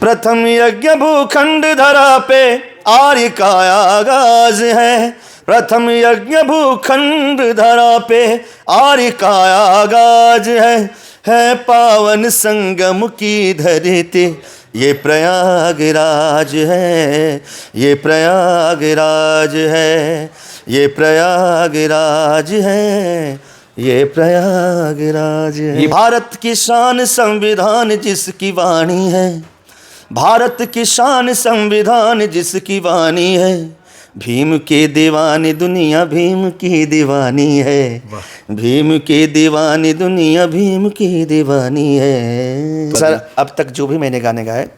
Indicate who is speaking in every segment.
Speaker 1: प्रथम यज्ञ भूखंड धरा पे आर्य का आगाज है। प्रथम यज्ञ भूखंड धरा पे आर्य का आगाज है पावन संगम की धरती ये प्रयागराज है, ये प्रयागराज है, ये प्रयागराज है, ये प्रयागराज है। ये भारत की शान संविधान जिसकी वाणी है, भारत की शान संविधान जिसकी वाणी है। भीम के दीवानी दुनिया भीम की दीवानी है, भीम के दीवानी दुनिया भीम की दीवानी है। सर अब तक जो भी मैंने गाने गाए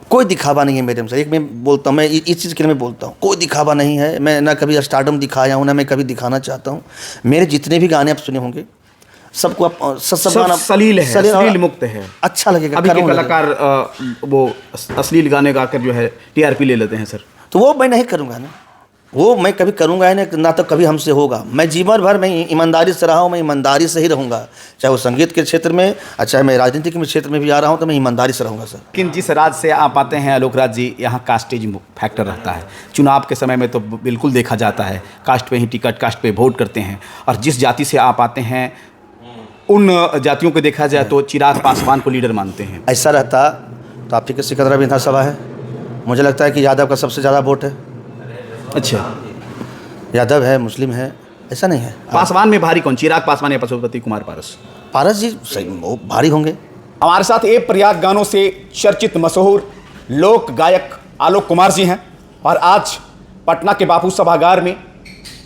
Speaker 1: कोई दिखावा नहीं है मेरे में। सर एक मैं बोलता हूँ, मैं इस चीज़ के लिए मैं बोलता हूँ, कोई दिखावा नहीं है। मैं ना कभी स्टारडम दिखाया हूँ ना मैं कभी दिखाना चाहता हूँ। मेरे जितने भी गाने आप सुने होंगे सबको आप सब गाना
Speaker 2: सलील है, सलील मुक्त है,
Speaker 1: अच्छा लगेगा।
Speaker 2: अभी के कलाकार वो अश्लील गाने गाकर जो है टीआरपी ले लेते हैं सर, तो वो
Speaker 1: मैं नहीं करूँगा ना, वो मैं कभी करूँगा ही नहीं, ना तो कभी हमसे होगा। मैं जीवन भर मैं ईमानदारी से रहा हूँ, मैं ईमानदारी से ही रहूँगा, चाहे वो संगीत के क्षेत्र में चाहे मैं राजनीति के क्षेत्र में भी आ रहा हूँ तो मैं ईमानदारी से रहूँगा सर।
Speaker 2: लेकिन जिस राज्य से आप आते हैं आलोक राज जी, यहाँ कास्टेज फैक्टर रहता है। चुनाव के समय में तो बिल्कुल देखा जाता है कास्ट पे ही टिकट, कास्ट पे वोट करते हैं। और जिस जाति से आप आते हैं उन जातियों को देखा जाए तो चिराग पासवान को लीडर मानते हैं।
Speaker 1: ऐसा रहता तो आपकी के सिकंदरा विधानसभा है, मुझे लगता है कि यादव का सबसे ज़्यादा वोट है।
Speaker 2: अच्छा,
Speaker 1: यादव है, मुस्लिम है, ऐसा नहीं है।
Speaker 2: पासवान में भारी कौन, चिराग पासवान या पशुपति कुमार पारस?
Speaker 1: पारस जी सही वो भारी होंगे।
Speaker 2: हमारे साथ एक प्रयाग गानों से चर्चित मशहूर लोक गायक आलोक कुमार जी हैं। और आज पटना के बापू सभागार में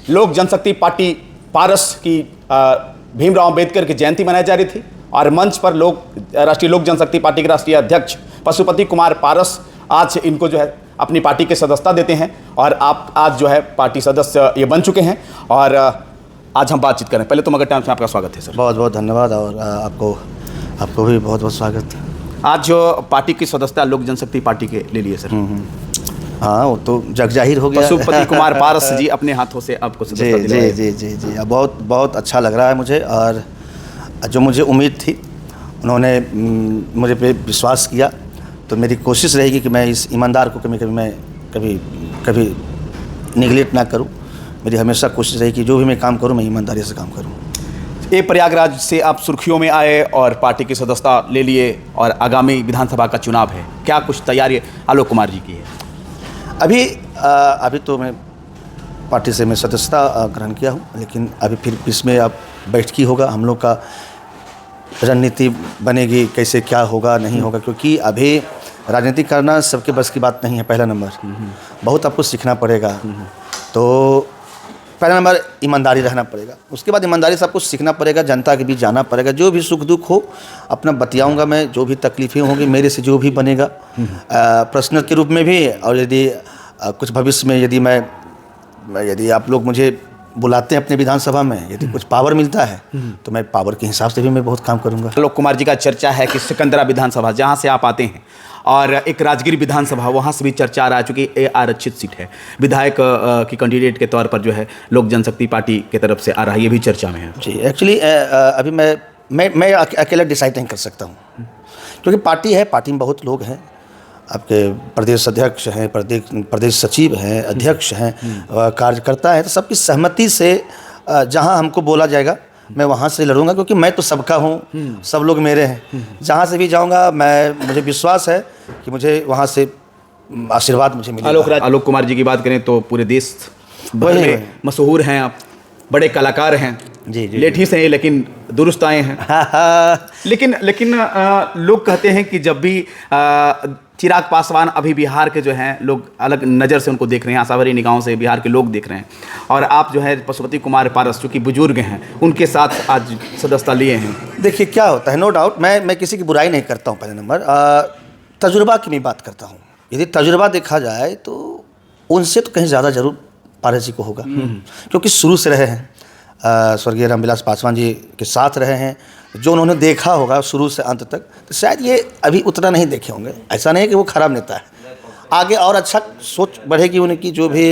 Speaker 2: लोक जनशक्ति पार्टी पारस की भीमराव अंबेडकर की जयंती मनाई जा रही थी और मंच पर राष्ट्रीय लोक जनशक्ति पार्टी के राष्ट्रीय अध्यक्ष पशुपति कुमार पारस आज इनको जो है अपनी पार्टी के सदस्यता देते हैं और आप आज जो है पार्टी सदस्य ये बन चुके हैं और आज हम बातचीत करें। पहले तो मगर टाइम्स में आपका स्वागत है सर।
Speaker 1: बहुत बहुत धन्यवाद और आपको भी बहुत बहुत स्वागत।
Speaker 2: आज जो पार्टी की सदस्यता लोक जनशक्ति पार्टी के ले लिए सर।
Speaker 1: हाँ वो तो जग जाहिर हो गया।
Speaker 2: पशुपति कुमार पारस जी अपने हाथों से आपको सदस्यता दिलाए।
Speaker 1: जी जी जी जी बहुत बहुत अच्छा लग रहा है मुझे। और जो मुझे उम्मीद थी उन्होंने मुझे पे विश्वास किया, तो मेरी कोशिश रहेगी कि मैं इस ईमानदार को कभी निगलेक्ट ना करूं। मेरी हमेशा कोशिश रहेगी कि जो भी मैं काम करूं मैं ईमानदारी से काम करूं।
Speaker 2: ये प्रयागराज से आप सुर्खियों में आए और पार्टी की सदस्यता ले लिए और आगामी विधानसभा का चुनाव है, क्या कुछ तैयारी आलोक कुमार जी की है?
Speaker 1: अभी तो मैं पार्टी से मैं सदस्यता ग्रहण किया हूँ, लेकिन अभी फिर इसमें अब बैठकी होगा, हम लोग का रणनीति बनेगी, कैसे क्या होगा नहीं होगा, क्योंकि अभी राजनीति करना सबके बस की बात नहीं है। पहला नंबर बहुत आपको सीखना पड़ेगा, तो पहला नंबर ईमानदारी रहना पड़ेगा। उसके बाद ईमानदारी से आपको सीखना पड़ेगा, जनता के बीच जाना पड़ेगा। जो भी सुख दुख हो अपना बतियाऊँगा मैं, जो भी तकलीफ़ें होंगी मेरे से जो भी बनेगा पर्सनल के रूप में भी, और यदि कुछ भविष्य में यदि आप लोग मुझे बुलाते हैं अपने विधानसभा में, यदि कुछ पावर मिलता है तो मैं पावर के हिसाब से भी मैं बहुत काम करूंगा।
Speaker 2: आलोक कुमार जी का चर्चा है कि सिकंदरा विधानसभा जहां से आप आते हैं और एक राजगीर विधानसभा वहां से भी चर्चा आ रहा है, चूँकि ये आरक्षित सीट है, विधायक की कैंडिडेट के तौर पर जो है लोक जनशक्ति पार्टी की तरफ से आ रहा है, ये भी चर्चा में है।
Speaker 1: जी एक्चुअली अभी मैं अकेला डिसाइड नहीं कर सकता हूँ, क्योंकि पार्टी है, पार्टी में बहुत लोग हैं, आपके प्रदेश अध्यक्ष हैं, प्रदेश सचिव हैं, अध्यक्ष हैं, कार्यकर्ता हैं, तो सबकी सहमति से जहां हमको बोला जाएगा मैं वहां से लड़ूंगा, क्योंकि मैं तो सबका हूं, सब लोग मेरे हैं। जहां से भी जाऊंगा मुझे विश्वास है कि मुझे वहां से आशीर्वाद मुझे मिलेगा।
Speaker 2: आलोक कुमार जी की बात करें तो पूरे देश भर में मशहूर हैं, आप बड़े कलाकार हैं।
Speaker 1: जी
Speaker 2: लेठी से हैं लेकिन दुरुस्त आए हैं। लेकिन लोग कहते हैं कि जब भी चिराग पासवान अभी बिहार के जो हैं लोग अलग नज़र से उनको देख रहे हैं, आशाभरी निगाहों से बिहार के लोग देख रहे हैं, और आप जो है पशुपति कुमार पारस जो कि बुजुर्ग हैं उनके साथ आज सदस्यता लिए हैं।
Speaker 1: देखिए क्या होता है, नो डाउट मैं किसी की बुराई नहीं करता हूँ। पहले नंबर तजुर्बा की मैं बात करता हूँ। यदि तजुर्बा देखा जाए तो उनसे तो कहीं ज़्यादा जरूर पारस जी को होगा, क्योंकि शुरू से रहे हैं, स्वर्गीय रामविलास पासवान जी के साथ रहे हैं, जो उन्होंने देखा होगा शुरू से अंत तक, तो शायद ये अभी उतना नहीं देखे होंगे। ऐसा नहीं है कि वो खराब नेता है, आगे और अच्छा सोच बढ़ेगी उनकी, जो भी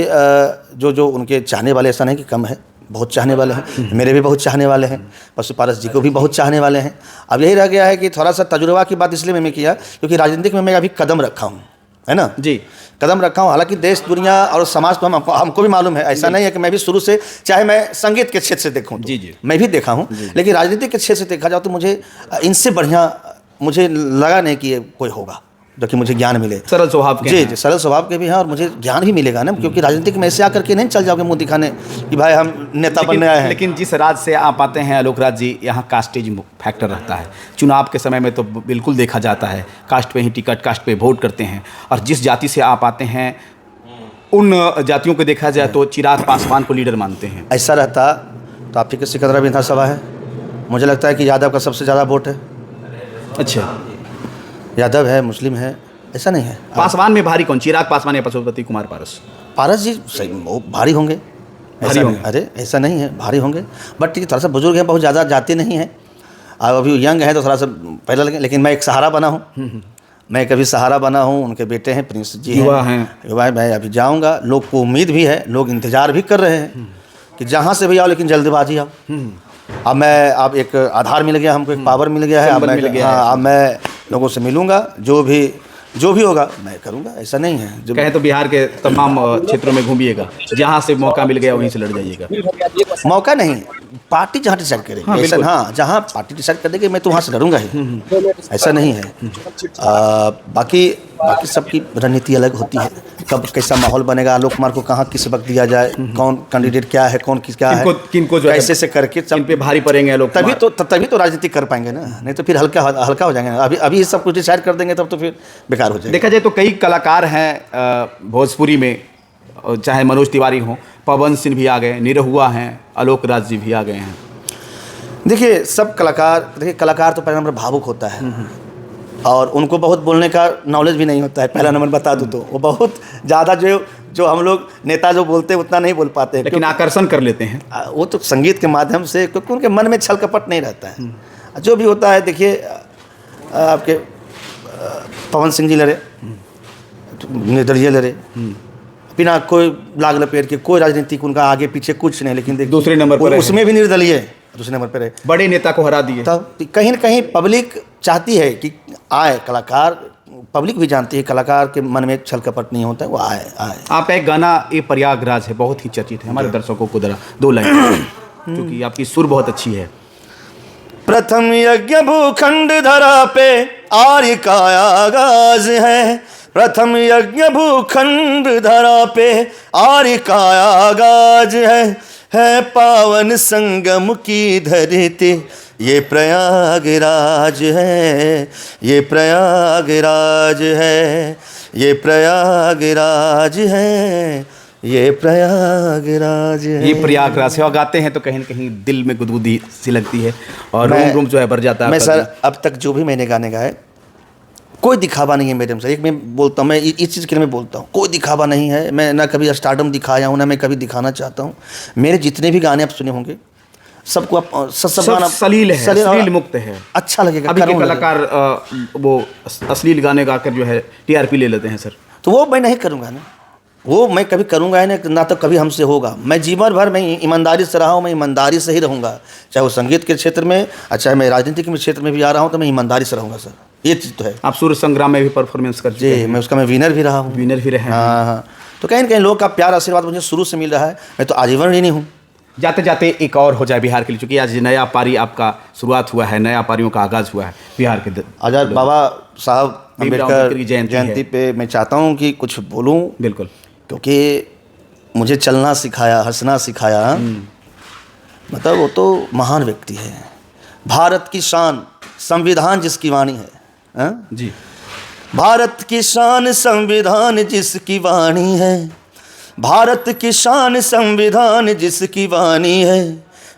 Speaker 1: जो उनके चाहने वाले, ऐसा नहीं कि कम है, बहुत चाहने वाले हैं, मेरे भी बहुत चाहने वाले हैं, पशु पारस जी को भी बहुत चाहने वाले हैं। अब यही रह गया है कि थोड़ा सा तजुर्बा की बात इसलिए मैंने किया क्योंकि राजनीतिक में मैं अभी कदम रखा हूँ, है ना जी, कदम रखा हूँ। हालांकि देश दुनिया और समाज को हमको भी मालूम है, ऐसा नहीं है कि मैं भी शुरू से, चाहे मैं संगीत के क्षेत्र से देखूँ तो, जी मैं भी देखा हूँ, लेकिन राजनीतिक के क्षेत्र से देखा जाओ तो मुझे इनसे बढ़िया मुझे लगा नहीं कि ये कोई होगा जो कि मुझे ज्ञान मिले।
Speaker 2: सरल स्वभाव के
Speaker 1: जी, सरल स्वभाव के भी हैं और मुझे ज्ञान भी मिलेगा ना, क्योंकि राजनीतिक में ऐसे आकर के नहीं चल जाओगे मुंह दिखाने कि भाई हम नेता बनने आए हैं।
Speaker 2: लेकिन जिस राज्य से आप आते हैं आलोक राज जी, यहाँ कास्टेज फैक्टर रहता है। चुनाव के समय में तो बिल्कुल देखा जाता है कास्ट पे ही टिकट, कास्ट पे वोट करते हैं, और जिस जाति से आप आते हैं उन जातियों को देखा जाए तो चिराग पासवान को लीडर मानते हैं।
Speaker 1: ऐसा रहता तो आपकी किस सिकंदरा विधानसभा है, मुझे लगता है कि यादव का सबसे ज़्यादा वोट है।
Speaker 2: अच्छा,
Speaker 1: यादव है, मुस्लिम है, ऐसा नहीं है।
Speaker 2: पासवान में भारी कौन, चिराग पासवान या पशुपति कुमार पारस?
Speaker 1: पारस जी सही वो भारी होंगे,
Speaker 2: भारी होंगे।
Speaker 1: अरे ऐसा नहीं है, भारी होंगे, बट थोड़ा सा बुजुर्ग हैं, बहुत ज़्यादा जाते नहीं हैं, अब अभी यंग है तो थोड़ा सा पहले लगे। लेकिन मैं एक सहारा बना हूँ, मैं कभी सहारा बना हूँ, उनके बेटे हैं प्रिंस जी, युवा हैं, मैं अभी जाऊँगा। लोग को उम्मीद भी है, लोग इंतज़ार भी कर रहे हैं कि जहाँ से भी आओ लेकिन जल्दबाजी आओ। अब एक आधार मिल गया हमको, एक पावर मिल गया है, अब मैं लोगों से मिलूंगा, जो भी होगा मैं करूंगा, ऐसा नहीं है।
Speaker 2: जो कहे तो बिहार के तमाम क्षेत्रों में घूमिएगा, जहां से मौका मिल गया वहीं से लड़ जाइएगा।
Speaker 1: मौका नहीं, पार्टी जहाँ डिसाइड करेगी, हाँ जहाँ पार्टी डिसाइड कर देगी मैं तो वहाँ से लड़ूंगा ही, ऐसा नहीं है। बाकी सबकी रणनीति अलग होती है, कब कैसा माहौल बनेगा, आलोक कुमार को कहाँ किस वक्त दिया जाए, कौन कैंडिडेट क्या है, कौन किस क्या है, किनको जो कैसे से करके किन पे भारी पड़ेंगे लोग, तभी तो राजनीति कर पाएंगे ना, नहीं तो फिर हल्का हो जाएंगे। अभी सब कुछ डिसाइड कर देंगे तब तो फिर बेकार हो जाएगा।
Speaker 2: देखा जाए तो कई कलाकार हैं भोजपुरी में, चाहे मनोज तिवारी हों, पवन सिंह भी आ गए, निरहुआ हैं, आलोक राज जी भी आ गए हैं।
Speaker 1: देखिए सब कलाकार तो पहला नंबर भावुक होता है और उनको बहुत बोलने का नॉलेज भी नहीं होता है। पहला नंबर बता दूँ तो वो बहुत ज़्यादा जो हम लोग नेता जो बोलते हैं उतना नहीं बोल पाते हैं,
Speaker 2: लेकिन आकर्षण कर लेते हैं
Speaker 1: वो तो संगीत के माध्यम से, क्योंकि उनके मन में छल कपट नहीं रहता है। जो भी होता है, देखिए आपके पवन सिंह जी लड़े, निर्दलीय लड़े, बिना कोई लाग लपेट के, कोई राजनीतिक उनका आगे पीछे कुछ नहीं, लेकिन
Speaker 2: दूसरे नंबर पर
Speaker 1: उसमें भी निर्दलीय दूसरे नंबर पर रहे,
Speaker 2: बड़े नेता को हरा दिए।
Speaker 1: तब कहीं ना कहीं पब्लिक चाहती है कि आए कलाकार, पब्लिक भी जानती है कलाकार के मन में छल कपट नहीं होता है, वो आए।
Speaker 2: आपका एक गाना ये प्रयागराज है, बहुत ही चर्चित है, हमारे दर्शकों को जरा 2 लाइन, क्योंकि आपकी सुर बहुत अच्छी है।
Speaker 1: प्रथम यज्ञ भूखंड धरा पे आर्य का आगाज है, प्रथम यज्ञ भूखंड धरा पे आर्य का आगाज है पावन संगम की धरती ये प्रयागराज है, ये प्रयागराज है, ये प्रयागराज है, ये प्रयागराज है।
Speaker 2: ये प्रयागराज है, और गाते हैं तो कहीं ना कहीं दिल में गुदगुदी सी लगती है और रोम जो है भर जाता है।
Speaker 1: मैं सर अब तक जो भी मैंने गाने गाए, कोई दिखावा नहीं है मेरे से। एक मैं बोलता हूँ, मैं इस चीज़ के लिए मैं बोलता हूँ, कोई दिखावा नहीं है। मैं ना कभी स्टारडम दिखाया हूँ, ना मैं कभी दिखाना चाहता हूँ। मेरे जितने भी गाने आप सुने होंगे सबको आप सब
Speaker 2: सलील है, सलील मुक्त है,
Speaker 1: अच्छा लगेगा।
Speaker 2: अभी के कलाकार वो अश्लील गाने गाकर जो है टीआरपी ले लेते हैं सर,
Speaker 1: तो वो मैं नहीं करूँगा ना, वो मैं कभी करूँगा ही नहीं, ना तो कभी हमसे होगा। मैं जीवन भर मैं ईमानदारी से रहा हूँ, मैं ईमानदारी से ही रहूँगा, चाहे वो संगीत के क्षेत्र में, चाहे मैं राजनीति के क्षेत्र में भी आ रहा हूँ तो मैं ईमानदारी से रहूँगा सर, ये चीज़ तो है।
Speaker 2: आप सूर्य संग्राम में भी परफॉर्मेंस कर चुके हैं।
Speaker 1: मैं उसका मैं विनर भी रहा हूँ।
Speaker 2: विनर भी रहे।
Speaker 1: हाँ, तो कहीं ना कहीं लोग का प्यार आशीर्वाद मुझे शुरू से मिल रहा है, मैं तो आजीवन ऋणी हूँ।
Speaker 2: जाते जाते एक और हो जाए बिहार के लिए, चूँकि आज नया पारी आपका शुरुआत हुआ है, नया पारियों का आगाज़ हुआ है बिहार के।
Speaker 1: आजाद बाबा साहब अम्बेडकर की जयंती पे मैं चाहता हूँ कि कुछ बोलूँ,
Speaker 2: बिल्कुल,
Speaker 1: क्योंकि मुझे चलना सिखाया, हंसना सिखाया, मतलब वो तो महान व्यक्ति है। भारत की शान संविधान जिसकी वाणी है, हाँ
Speaker 2: जी,
Speaker 1: भारत की शान संविधान जिसकी वाणी है, भारत की शान संविधान जिसकी वाणी है,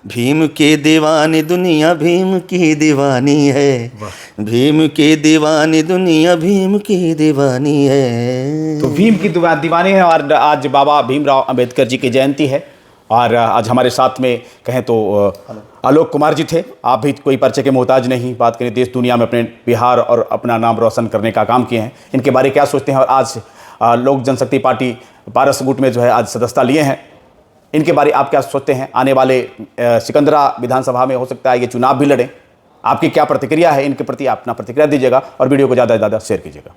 Speaker 1: भीम के दीवानी दुनिया भीम की दीवानी है, भीम के दीवानी दुनिया भीम की दीवानी है।
Speaker 2: तो भीम की दीवानी है। और आज बाबा भीमराव अंबेडकर जी की जयंती है और आज हमारे साथ में कहें तो आलोक कुमार जी थे। आप भी कोई परिचय के मोहताज नहीं, बात करें देश दुनिया में अपने बिहार और अपना नाम रोशन करने का काम किए हैं। इनके बारे क्या सोचते हैं, और आज लोक जनशक्ति पार्टी पारस गुट में जो है आज सदस्यता लिए हैं, इनके बारे आप क्या सोचते हैं? आने वाले सिकंदरा विधानसभा में हो सकता है ये चुनाव भी लड़ें। आपकी क्या प्रतिक्रिया है इनके प्रति? अपना प्रतिक्रिया दीजिएगा और वीडियो को ज़्यादा से ज़्यादा शेयर कीजिएगा।